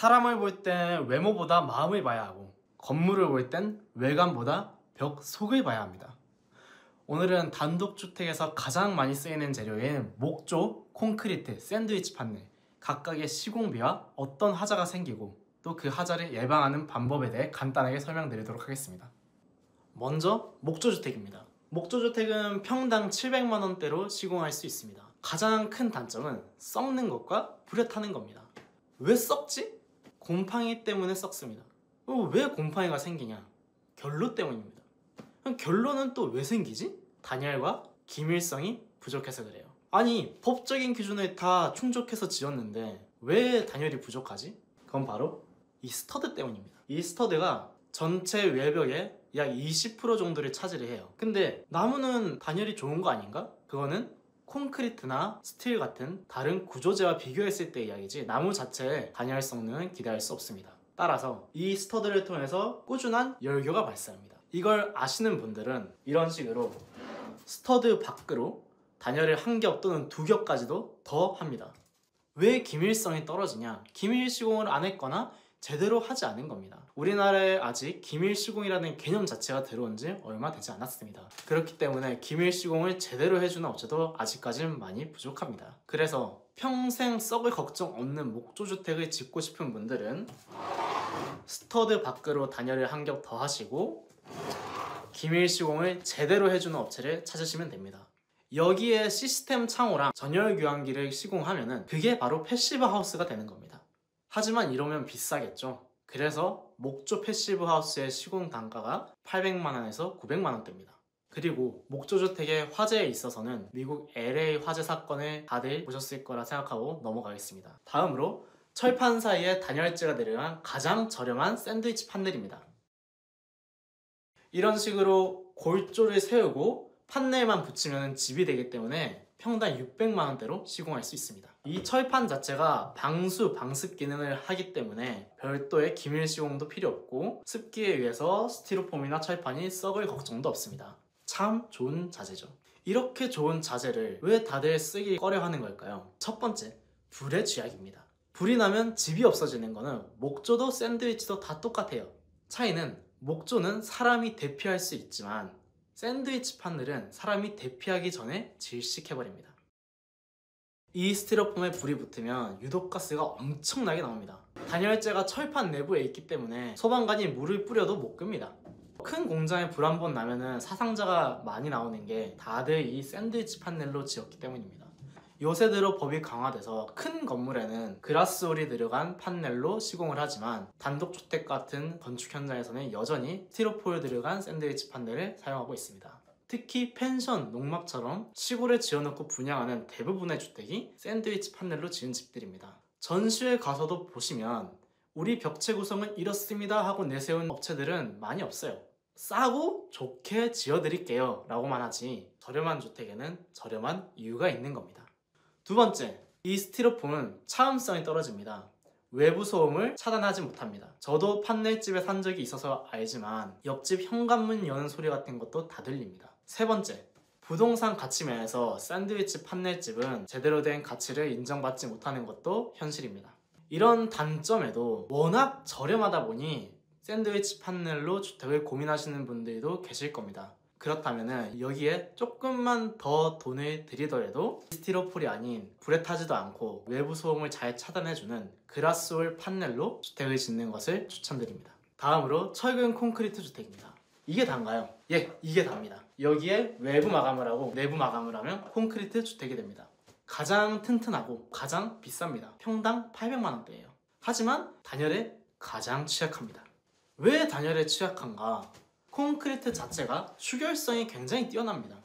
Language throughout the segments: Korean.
사람을 볼 땐 외모보다 마음을 봐야 하고 건물을 볼 땐 외관보다 벽 속을 봐야 합니다. 오늘은 단독주택에서 가장 많이 쓰이는 재료인 목조, 콘크리트, 샌드위치 판넬 각각의 시공비와 어떤 하자가 생기고 또 그 하자를 예방하는 방법에 대해 간단하게 설명드리도록 하겠습니다. 먼저 목조주택입니다. 목조주택은 평당 700만 원대로 시공할 수 있습니다. 가장 큰 단점은 썩는 것과 불에 타는 겁니다. 왜 썩지? 곰팡이 때문에 썩습니다. 왜 곰팡이가 생기냐? 결로 때문입니다. 그럼 결로는 또 왜 생기지? 단열과 기밀성이 부족해서 그래요. 아니, 법적인 기준을 다 충족해서 지었는데 왜 단열이 부족하지? 그건 바로 이 스터드 때문입니다. 이 스터드가 전체 외벽의 약 20% 정도를 차지를 해요. 근데 나무는 단열이 좋은 거 아닌가? 그거는 콘크리트나 스틸 같은 다른 구조재와 비교했을 때 이야기지 나무 자체의 단열 성능은 기대할 수 없습니다. 따라서 이 스터드를 통해서 꾸준한 열교가 발생합니다. 이걸 아시는 분들은 이런 식으로 스터드 밖으로 단열을 한 겹 또는 두 겹까지도 더 합니다. 왜 기밀성이 떨어지냐? 기밀 시공을 안 했거나 제대로 하지 않은 겁니다. 우리나라에 아직 기밀 시공이라는 개념 자체가 들어온 지 얼마 되지 않았습니다. 그렇기 때문에 기밀 시공을 제대로 해주는 업체도 아직까지는 많이 부족합니다. 그래서 평생 썩을 걱정 없는 목조주택을 짓고 싶은 분들은 스터드 밖으로 단열을 한 겹 더 하시고 기밀 시공을 제대로 해주는 업체를 찾으시면 됩니다. 여기에 시스템 창호랑 전열 교환기를 시공하면은 그게 바로 패시브 하우스가 되는 겁니다. 하지만 이러면 비싸겠죠. 그래서 목조 패시브 하우스의 시공 단가가 800만 원에서 900만 원대입니다. 그리고 목조주택의 화재에 있어서는 미국 LA 화재 사건을 다들 보셨을 거라 생각하고 넘어가겠습니다. 다음으로 철판 사이에 단열재가 내려간 가장 저렴한 샌드위치 판넬입니다. 이런 식으로 골조를 세우고 판넬만 붙이면 집이 되기 때문에 평당 600만 원대로 시공할 수 있습니다. 이 철판 자체가 방수, 방습 기능을 하기 때문에 별도의 기밀 시공도 필요 없고 습기에 의해서 스티로폼이나 철판이 썩을 걱정도 없습니다. 참 좋은 자재죠. 이렇게 좋은 자재를 왜 다들 쓰기 꺼려 하는 걸까요? 첫 번째, 불의 쥐약입니다. 불이 나면 집이 없어지는 거는 목조도 샌드위치도 다 똑같아요. 차이는 목조는 사람이 대피할 수 있지만 샌드위치 판넬은 사람이 대피하기 전에 질식해버립니다. 이 스티로폼에 불이 붙으면 유독가스가 엄청나게 나옵니다. 단열재가 철판 내부에 있기 때문에 소방관이 물을 뿌려도 못 끕니다. 큰 공장에 불 한 번 나면은 사상자가 많이 나오는 게 다들 이 샌드위치 판넬로 지었기 때문입니다. 요새 들어 법이 강화돼서 큰 건물에는 그라스홀이 들어간 판넬로 시공을 하지만 단독주택 같은 건축 현장에서는 여전히 스티로폴 들어간 샌드위치 판넬을 사용하고 있습니다. 특히 펜션, 농막처럼 시골에 지어놓고 분양하는 대부분의 주택이 샌드위치 판넬로 지은 집들입니다. 전시회 가서도 보시면 우리 벽체 구성은 이렇습니다 하고 내세운 업체들은 많이 없어요. 싸고 좋게 지어드릴게요 라고만 하지 저렴한 주택에는 저렴한 이유가 있는 겁니다. 두 번째, 이 스티로폼은 차음성이 떨어집니다. 외부 소음을 차단하지 못합니다. 저도 판넬집에 산 적이 있어서 알지만 옆집 현관문 여는 소리 같은 것도 다 들립니다. 세 번째, 부동산 가치면에서 샌드위치 판넬집은 제대로 된 가치를 인정받지 못하는 것도 현실입니다. 이런 단점에도 워낙 저렴하다 보니 샌드위치 판넬로 주택을 고민하시는 분들도 계실 겁니다. 그렇다면 여기에 조금만 더 돈을 들이더라도 스티로폴이 아닌 불에 타지도 않고 외부 소음을 잘 차단해주는 그라스홀 판넬로 주택을 짓는 것을 추천드립니다. 다음으로 철근 콘크리트 주택입니다. 이게 단가요? 예, 이게 답니다. 여기에 외부 마감을 하고 내부 마감을 하면 콘크리트 주택이 됩니다. 가장 튼튼하고 가장 비쌉니다. 평당 800만 원대예요. 하지만 단열에 가장 취약합니다. 왜 단열에 취약한가? 콘크리트 자체가 추결성이 굉장히 뛰어납니다.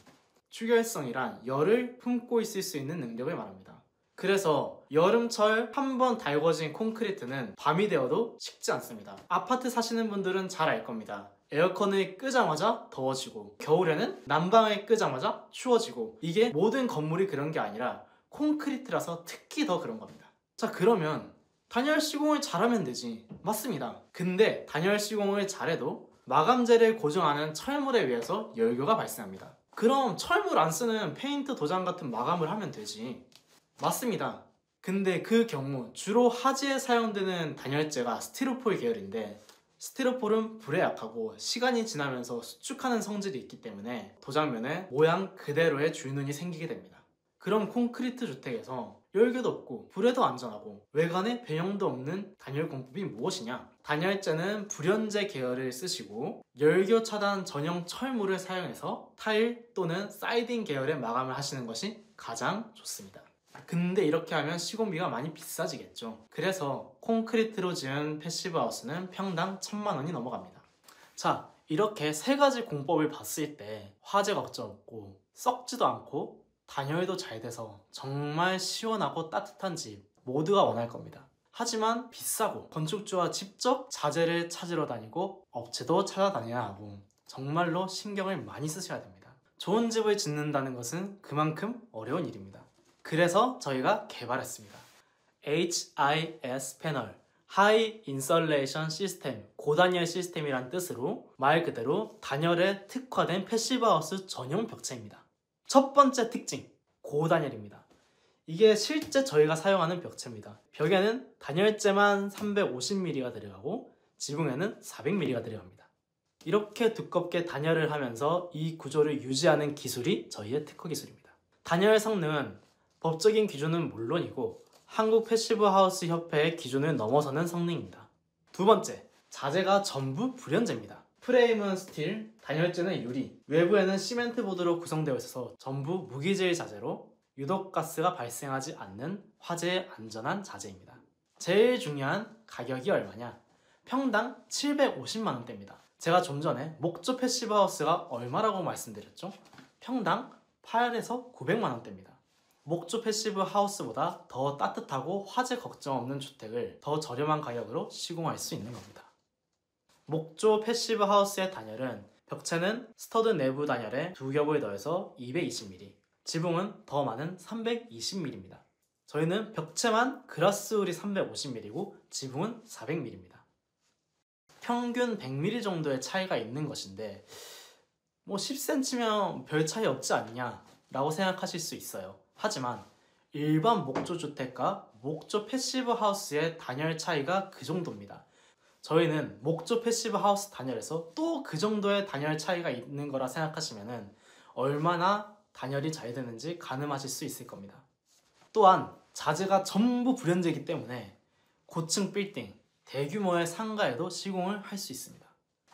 추결성이란 열을 품고 있을 수 있는 능력을 말합니다. 그래서 여름철 한 번 달궈진 콘크리트는 밤이 되어도 식지 않습니다. 아파트 사시는 분들은 잘 알 겁니다. 에어컨을 끄자마자 더워지고 겨울에는 난방을 끄자마자 추워지고 이게 모든 건물이 그런 게 아니라 콘크리트라서 특히 더 그런 겁니다. 자, 그러면 단열 시공을 잘하면 되지. 맞습니다. 근데 단열 시공을 잘해도 마감재를 고정하는 철물에 의해서 열교가 발생합니다. 그럼 철물 안 쓰는 페인트 도장 같은 마감을 하면 되지. 맞습니다. 근데 그 경우 주로 화재에 사용되는 단열재가 스티로폴 계열인데 스티로폴은 불에 약하고 시간이 지나면서 수축하는 성질이 있기 때문에 도장면에 모양 그대로의 줄눈이 생기게 됩니다. 그럼 콘크리트 주택에서 열개도 없고 불에도 안전하고 외관에 변형도 없는 단열 공법이 무엇이냐? 단열재는 불연재 계열을 쓰시고 열교 차단 전용 철물을 사용해서 타일 또는 사이딩 계열의 마감을 하시는 것이 가장 좋습니다. 근데 이렇게 하면 시공비가 많이 비싸지겠죠. 그래서 콘크리트로 지은 패시브 하우스는 평당 1000만 원이 넘어갑니다. 자, 이렇게 세 가지 공법을 봤을 때 화재 걱정 없고 썩지도 않고 단열도 잘 돼서 정말 시원하고 따뜻한 집 모두가 원할 겁니다. 하지만 비싸고 건축주와 직접 자재를 찾으러 다니고 업체도 찾아다녀야 하고 정말로 신경을 많이 쓰셔야 됩니다. 좋은 집을 짓는다는 것은 그만큼 어려운 일입니다. 그래서 저희가 개발했습니다. HIS 패널, High Insulation System, 고단열 시스템이란 뜻으로 말 그대로 단열에 특화된 패시브 하우스 전용 벽체입니다. 첫 번째 특징, 고단열입니다. 이게 실제 저희가 사용하는 벽체입니다. 벽에는 단열재만 350mm가 들어가고 지붕에는 400mm가 들어갑니다. 이렇게 두껍게 단열을 하면서 이 구조를 유지하는 기술이 저희의 특허 기술입니다. 단열 성능은 법적인 기준은 물론이고 한국 패시브 하우스 협회의 기준을 넘어서는 성능입니다. 두 번째, 자재가 전부 불연재입니다. 프레임은 스틸, 단열재는 유리, 외부에는 시멘트 보드로 구성되어 있어서 전부 무기질 자재로 유독가스가 발생하지 않는 화재에 안전한 자재입니다. 제일 중요한 가격이 얼마냐? 평당 750만 원대입니다. 제가 좀 전에 목조 패시브 하우스가 얼마라고 말씀드렸죠? 평당 8에서 900만 원대입니다. 목조 패시브 하우스보다 더 따뜻하고 화재 걱정 없는 주택을 더 저렴한 가격으로 시공할 수 있는 겁니다. 목조 패시브 하우스의 단열은 벽체는 스터드 내부 단열에 2겹을 더해서 220mm, 지붕은 더 많은 320mm입니다. 저희는 벽체만 그라스울이 350mm고 지붕은 400mm입니다. 평균 100mm 정도의 차이가 있는 것인데 10cm면 별 차이 없지 않냐 라고 생각하실 수 있어요. 하지만 일반 목조 주택과 목조 패시브 하우스의 단열 차이가 그 정도입니다. 저희는 목조 패시브 하우스 단열에서 또 그 정도의 단열 차이가 있는 거라 생각하시면 얼마나 단열이 잘 되는지 가늠하실 수 있을 겁니다. 또한 자재가 전부 불연재이기 때문에 고층 빌딩, 대규모의 상가에도 시공을 할 수 있습니다.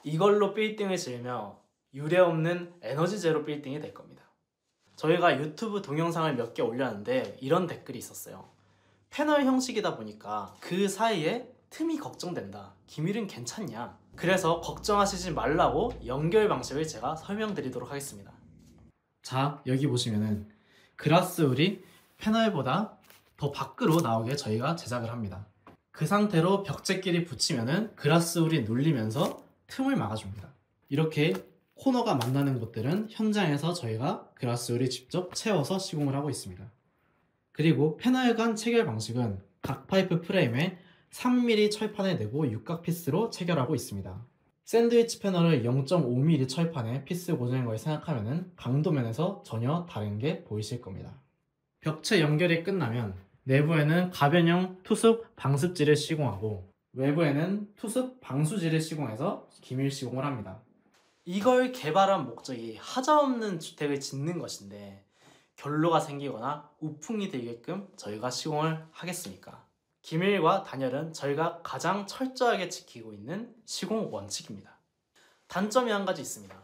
이걸로 빌딩을 지으며 유례 없는 에너지 제로 빌딩이 될 겁니다. 저희가 유튜브 동영상을 몇 개 올렸는데 이런 댓글이 있었어요. 패널 형식이다 보니까 그 사이에 틈이 걱정된다. 기밀은 괜찮냐? 그래서 걱정하시지 말라고 연결 방식을 제가 설명드리도록 하겠습니다. 자, 여기 보시면은 그라스울이 패널보다 더 밖으로 나오게 저희가 제작을 합니다. 그 상태로 벽체끼리 붙이면은 그라스울이 눌리면서 틈을 막아줍니다. 이렇게 코너가 만나는 곳들은 현장에서 저희가 그라스울이 직접 채워서 시공을 하고 있습니다. 그리고 패널 간 체결 방식은 각 파이프 프레임에 3mm 철판을 내고 육각 피스로 체결하고 있습니다. 샌드위치 패널을 0.5mm 철판에 피스 고정한 걸 생각하면 강도면에서 전혀 다른 게 보이실 겁니다. 벽체 연결이 끝나면 내부에는 가변형 투습 방습지를 시공하고 외부에는 투습 방수지를 시공해서 기밀 시공을 합니다. 이걸 개발한 목적이 하자없는 주택을 짓는 것인데 결로가 생기거나 우풍이 들게끔 저희가 시공을 하겠습니까? 기밀과 단열은 저희가 가장 철저하게 지키고 있는 시공 원칙입니다. 단점이 한 가지 있습니다.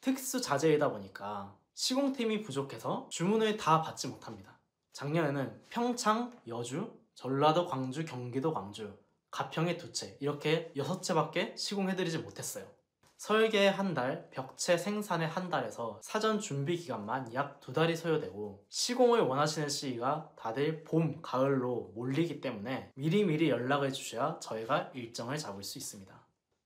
특수 자재이다 보니까 시공팀이 부족해서 주문을 다 받지 못합니다. 작년에는 평창, 여주, 전라도, 광주, 경기도, 광주, 가평에 2채 이렇게 6채밖에 시공해드리지 못했어요. 설계에 한 달, 벽체 생산에 한 달에서 사전 준비 기간만 약 2달이 소요되고 시공을 원하시는 시기가 다들 봄, 가을로 몰리기 때문에 미리미리 연락을 주셔야 저희가 일정을 잡을 수 있습니다.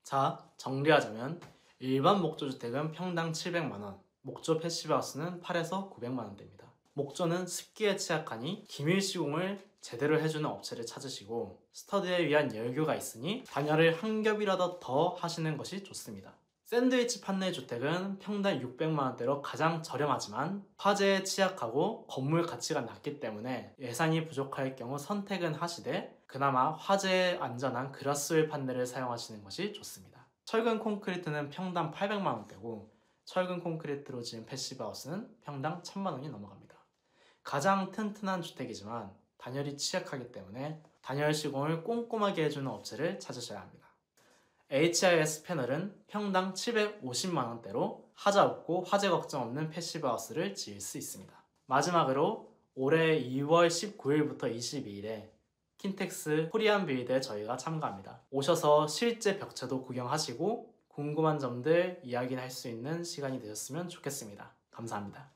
자, 정리하자면 일반 목조주택은 평당 700만원, 목조 패시브하우스는 8에서 900만원대입니다. 목조는 습기에 취약하니 기밀 시공을 제대로 해주는 업체를 찾으시고 스터드에 위한 열교가 있으니 단열을 한 겹이라도 더 하시는 것이 좋습니다. 샌드위치 판넬 주택은 평당 600만 원대로 가장 저렴하지만 화재에 취약하고 건물 가치가 낮기 때문에 예산이 부족할 경우 선택은 하시되 그나마 화재에 안전한 그라스웰 판넬을 사용하시는 것이 좋습니다. 철근 콘크리트는 평당 800만 원대고 철근 콘크리트로 지은 패시브하우스는 평당 1000만 원이 넘어갑니다. 가장 튼튼한 주택이지만 단열이 취약하기 때문에 단열 시공을 꼼꼼하게 해주는 업체를 찾으셔야 합니다. HIS 패널은 평당 750만 원대로 하자 없고 화재 걱정 없는 패시브하우스를 지을 수 있습니다. 마지막으로 올해 2월 19일부터 22일에 킨텍스 코리안 빌드에 저희가 참가합니다. 오셔서 실제 벽체도 구경하시고 궁금한 점들 이야기할 수 있는 시간이 되셨으면 좋겠습니다. 감사합니다.